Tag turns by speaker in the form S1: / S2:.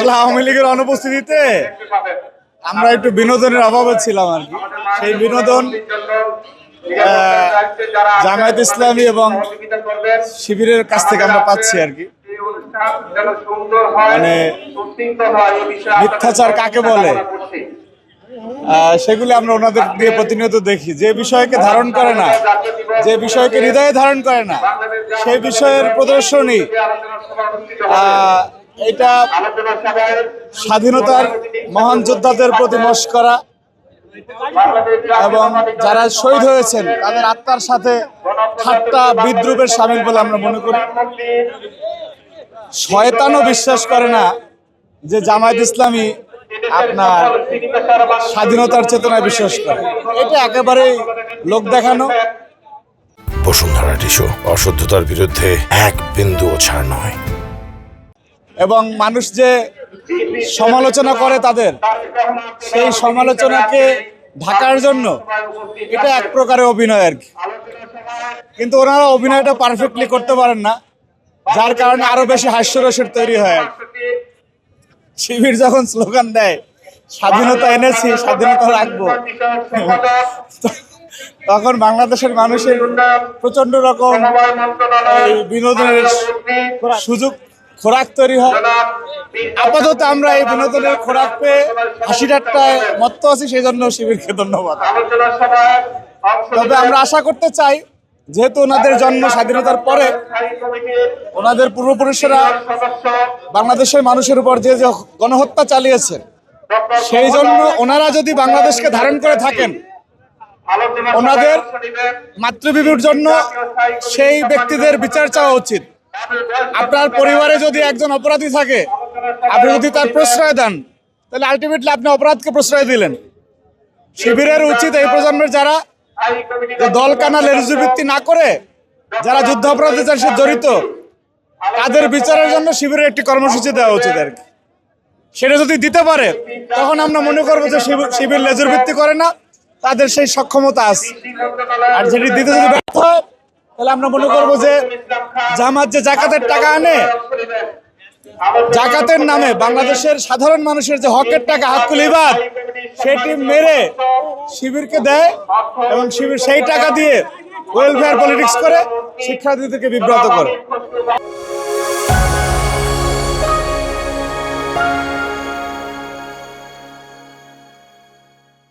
S1: আসলে আওয়ামী লীগের অনুপস্থিতিতে আমরা একটু বিনোদনের অভাবে ছিলাম আর কি। সেই বিনোদন জামায়াত ইসলামী এবং শিবিরের কাছ থেকে আমরা পাচ্ছি আর কি। মানে মিথ্যাচার কাকে বলে সেগুলি আমরা ওনাদের দিয়ে প্রতিনিয়ত দেখি। যে বিষয়কে ধারণ করে না, যে বিষয়কে হৃদয়ে ধারণ করে না, সেই বিষয়ের প্রদর্শনী এটা স্বাধীনতার মহান যোদ্ধাদের প্রতি মস্করা এবং যারা শহীদ হয়েছেন তাদের আত্মার সাথে ঠাট্টা বিদ্রুপের সামিল বলে আমরা মনে করি। শয়তানও বিশ্বাস করে না যে জামায়াত ইসলামী আপনার স্বাধীনতার চেতনায় বিশ্বাস করে। এটা একেবারে লোক দেখানো।
S2: বসুন্ধরা টিস্যু, অশুদ্ধতার বিরুদ্ধে এক বিন্দুও ছাড় নয়।
S1: এবং মানুষ যে সমালোচনা করে তাদের, সেই সমালোচনাকে ঢাকার জন্য এটা এক প্রকারের অভিনয় আর কি। কিন্তু ওনারা অভিনয়টা পারফেক্টলি করতে পারেন না, যার কারণে আরো বেশি হাস্যরসের তৈরি হয় আর কি। শিবির যখন স্লোগান দেয় স্বাধীনতা এনেছি, স্বাধীনতা রাখবো, তখন বাংলাদেশের মানুষের প্রচন্ড রকম বিনোদনের সুযোগ খোরাক তৈরি হয়। আপাতত আমরা এই বিনোদনের খোরাক পেয়ে হাসি ঠাট্টায় মত্ত আছি, সেই জন্য শিবিরকে ধন্যবাদ। তবে আমরা আশা করতে চাই, যেহেতু ওনাদের জন্ম স্বাধীনতার পরে, ওনাদের পূর্বপুরুষেরা বাংলাদেশের মানুষের উপর যে যে গণহত্যা চালিয়েছে, সেই জন্য ওনারা যদি বাংলাদেশকে ধারণ করে থাকেন, ওনাদের মাতৃভূমির জন্য সেই ব্যক্তিদের বিচার চাওয়া উচিত। আপনার পরিবারে যদি একজন অপরাধী থাকে, আপনি যদি তার প্রশ্রয় দেন, তাহলে আলটিমেটলি আপনি অপরাধকে প্রশ্রয় দিলেন। শিবিরের উচিত এই প্রজন্মের যারা দল কানা লেরুজু ভিত্তি না করে যারা যুদ্ধ অপরাধের সাথে জড়িত, তাদের বিচারের জন্য শিবিরের একটি কর্মসূচি দেওয়া উচিত আর কি। সেটা যদি দিতে পারে, তখন আমরা মনে করবো যে শিবির লেজুর ভিত্তি করে না, তাদের সেই সক্ষমতা আছে। আর যেটি দিতে যদি ব্যর্থ হয়, তাহলে আমরা মনে করবো যে জামাত যে জাকাতের টাকা আনে, জাকাতের নামে বাংলাদেশের সাধারণ মানুষের যে হকের টাকা, হাক্কুল ইবাদ, সেটি মেরে শিবিরকে দেয় এবং শিবির সেই টাকা দিয়ে ওয়েলফেয়ার পলিটিক্স করে শিক্ষার্থীদেরকে বিব্রত করে।